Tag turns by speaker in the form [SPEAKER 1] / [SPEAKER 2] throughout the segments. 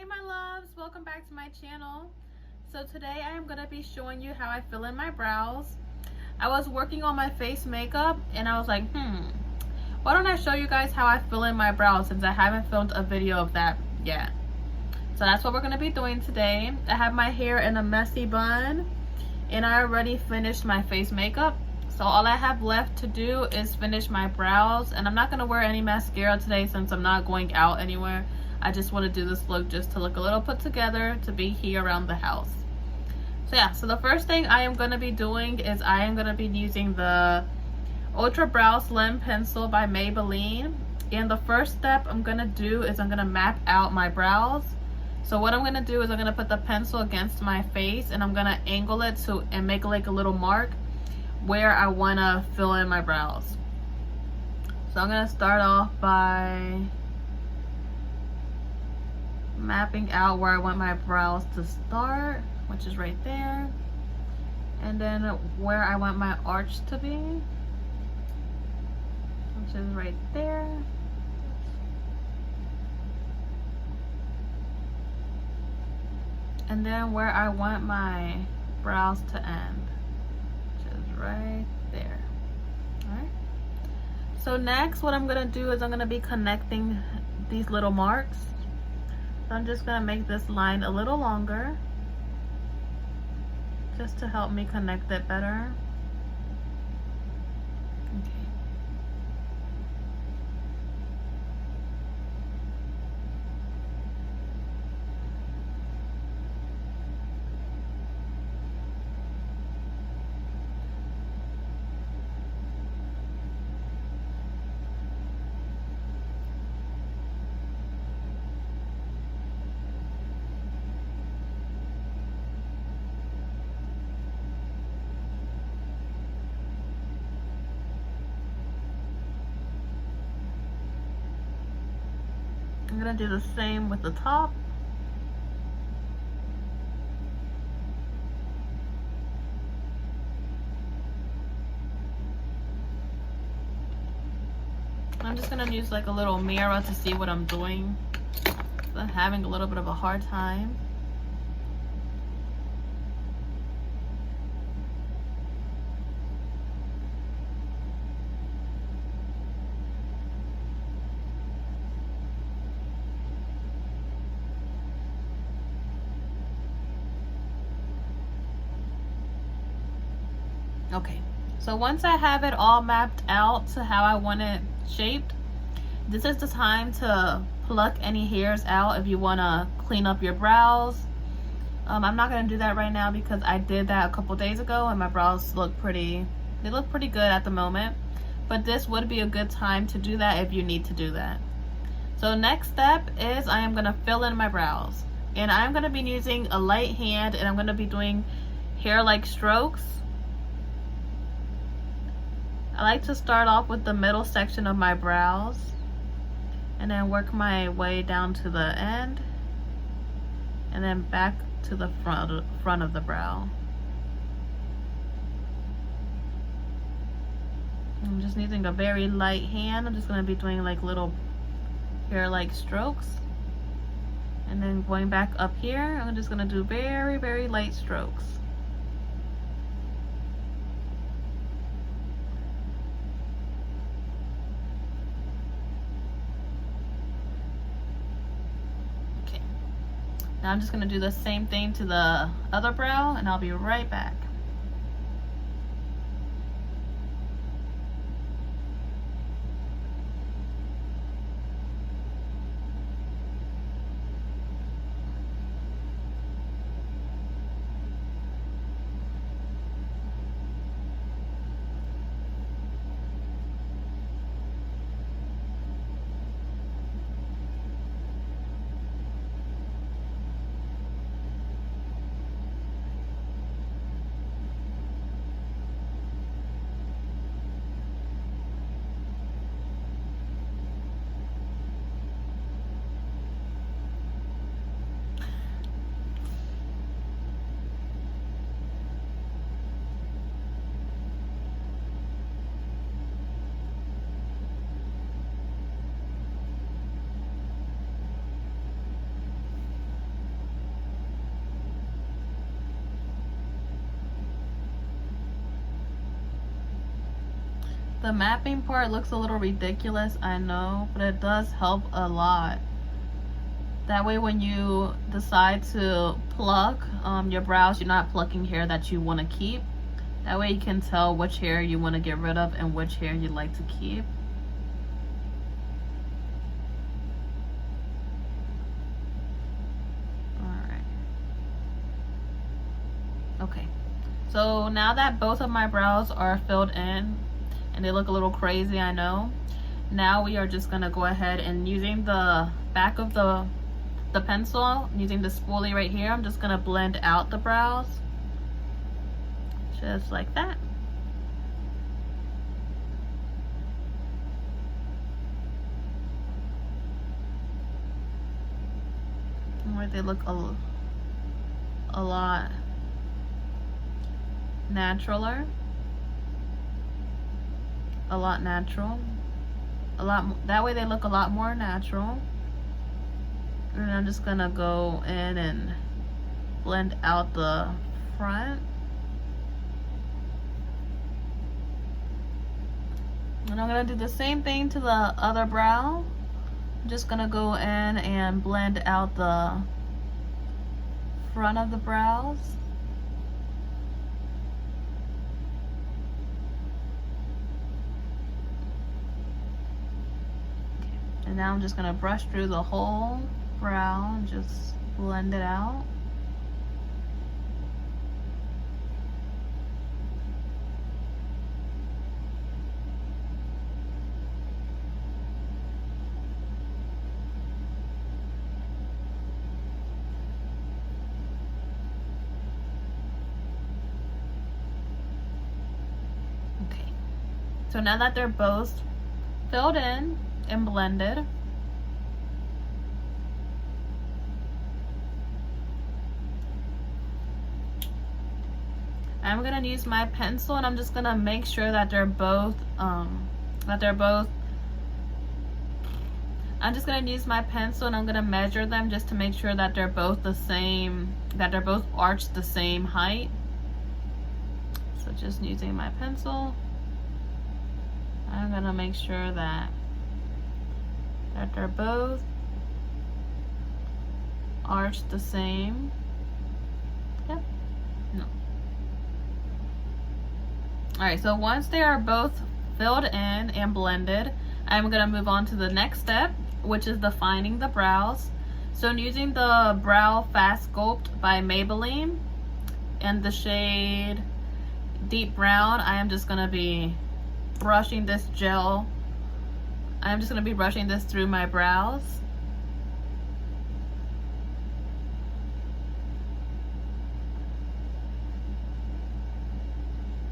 [SPEAKER 1] my loves, welcome back to my channel. So today I am going to be showing you how I fill in my brows. I was working on my face makeup and I was like, why don't I show you guys how I fill in my brows, since I haven't filmed a video of that yet. So that's what we're going to be doing today. I have my hair in a messy bun and I already finished my face makeup. So all I have left to do is finish my brows, and I'm not going to wear any mascara today since I'm not going out anywhere. I just want to do this look just to look a little put together to be here around the house. So yeah, so the first thing I am going to be doing is I am going to be using the Ultra Brow Slim Pencil by Maybelline. And the first step I'm going to do is I'm going to map out my brows. So what I'm going to do is I'm going to put the pencil against my face and I'm going to angle it and make like a little mark where I want to fill in my brows. So I'm going to start off by mapping out where I want my brows to start, which is right there, and then where I want my arch to be, which is right there, and then where I want my brows to end, which is right there. Alright, so next what I'm gonna do is I'm gonna be connecting these little marks. So I'm just gonna make this line a little longer just to help me connect it better. Okay. I'm gonna do the same with the top. I'm just gonna use like a little mirror to see what I'm doing. I'm having a little bit of a hard time. Okay, so once I have it all mapped out to how I want it shaped, this is the time to pluck any hairs out if you want to clean up your brows. I'm not going to do that right now because I did that a couple days ago and my brows look pretty good at the moment, but this would be a good time to do that if you need to do that. So next step is I am going to fill in my brows, and I'm going to be using a light hand and I'm going to be doing hair-like strokes. I like to start off with the middle section of my brows and then work my way down to the end and then back to the front of the brow. I'm just using a very light hand. I'm just going to be doing like little hair-like strokes, and then going back up here I'm just going to do very, very light strokes. Now I'm just going to do the same thing to the other brow and I'll be right back. The mapping part looks a little ridiculous, I know, but it does help a lot. That way when you decide to pluck your brows, you're not plucking hair that you want to keep. That way you can tell which hair you want to get rid of and which hair you'd like to keep. Alright. Okay. So now that both of my brows are filled in, and they look a little crazy, I know. Now we are just going to go ahead and using the back of the pencil, using the spoolie right here, I'm just going to blend out the brows. Just like that. Where they look a lot naturaler. A lot natural. That way they look a lot more natural. And I'm just gonna go in and blend out the front. And I'm gonna do the same thing to the other brow. I'm just gonna go in and blend out the front of the brows. And now I'm just gonna brush through the whole brow and just blend it out. Okay, so now that they're both filled in and blended, I'm gonna use my pencil and I'm just gonna make sure that they're both I'm just gonna use my pencil and I'm gonna measure them just to make sure that they're both the same, that they're both arched the same height. So just using my pencil, I'm gonna make sure that they're both arched the same. Yep. No. Alright, so once they are both filled in and blended, I'm gonna move on to the next step, which is defining the brows. So I'm using the Brow Fast Sculpt by Maybelline in the shade Deep Brown. I am just gonna be brushing this gel. I'm just gonna be brushing this through my brows.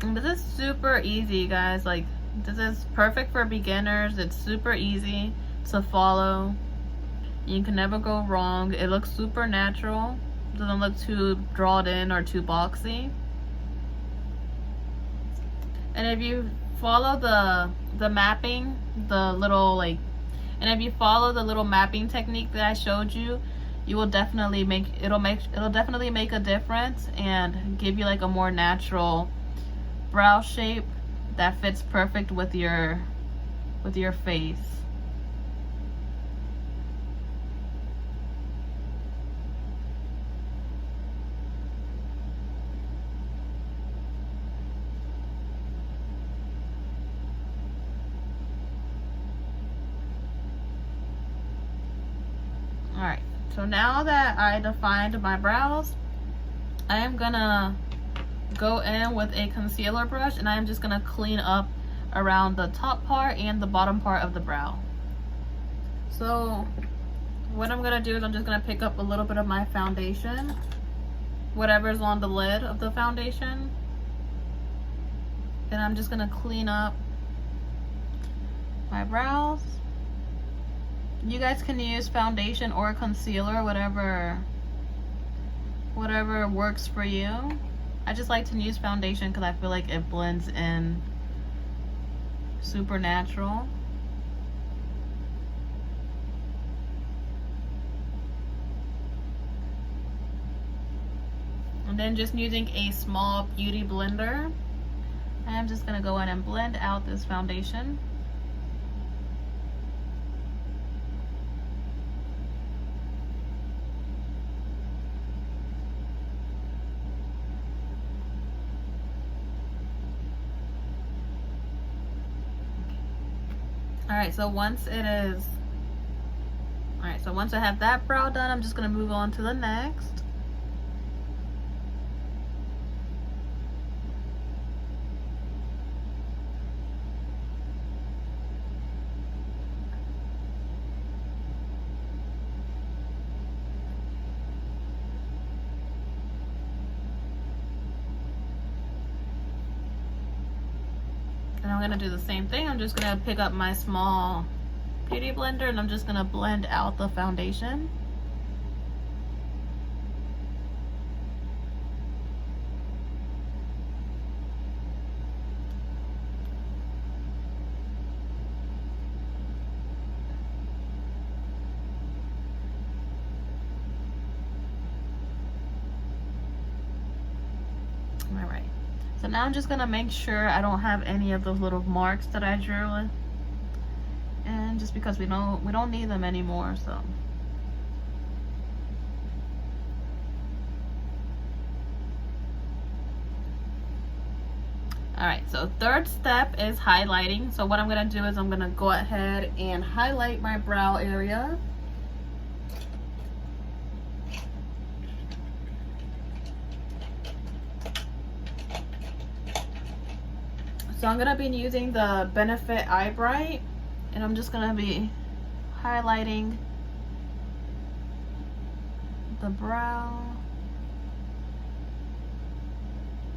[SPEAKER 1] And this is super easy, guys. Like, this is perfect for beginners. It's super easy to follow. You can never go wrong. It looks super natural. It doesn't look too drawn in or too boxy. And if you follow the mapping, if you follow the little mapping technique that I showed you, you will definitely it'll definitely make a difference and give you like a more natural brow shape that fits perfect with your face. Alright, so now that I defined my brows, I am gonna go in with a concealer brush and I'm just gonna clean up around the top part and the bottom part of the brow. So what I'm gonna do is I'm just gonna pick up a little bit of my foundation, whatever's on the lid of the foundation, and I'm just gonna clean up my brows. You guys can use foundation or concealer, whatever works for you. I just like to use foundation because I feel like it blends in super natural. And then just using a small beauty blender, I'm just gonna go in and blend out this foundation. Alright, so once I have that brow done, I'm just gonna move on to the next. And I'm gonna do the same thing. I'm just gonna pick up my small beauty blender and I'm just gonna blend out the foundation. All right. So now I'm just gonna make sure I don't have any of those little marks that I drew with, and just because we don't need them anymore. So all right, so third step is highlighting. So what I'm gonna do is I'm gonna go ahead and highlight my brow area. So I'm gonna be using the Benefit Eye Bright, and I'm just gonna be highlighting the brow.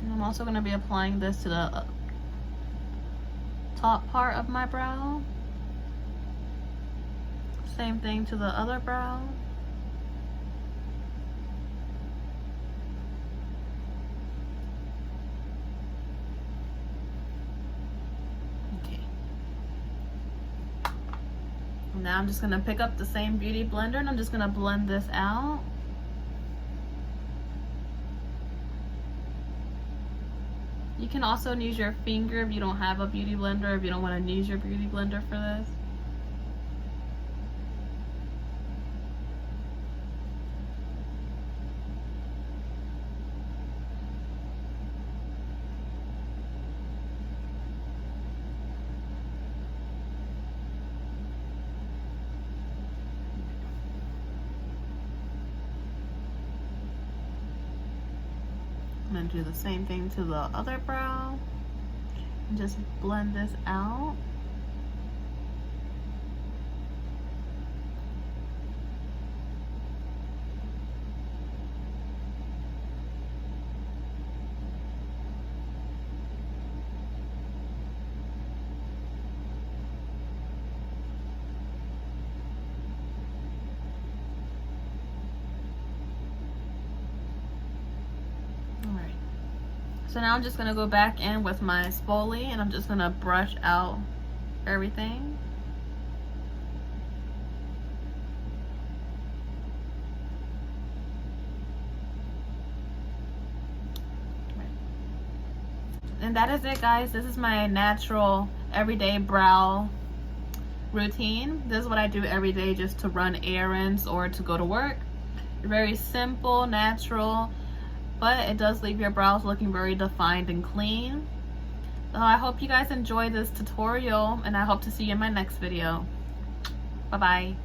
[SPEAKER 1] And I'm also gonna be applying this to the top part of my brow. Same thing to the other brow. Now I'm just gonna pick up the same beauty blender and I'm just gonna blend this out. You can also use your finger if you don't have a beauty blender, if you don't want to use your beauty blender for this. I'm going to do the same thing to the other brow and just blend this out. So now I'm just going to go back in with my spoolie and I'm just going to brush out everything. And that is it, guys. This is my natural everyday brow routine. This is what I do every day just to run errands or to go to work. Very simple, natural, but it does leave your brows looking very defined and clean. So I hope you guys enjoyed this tutorial and I hope to see you in my next video. Bye bye.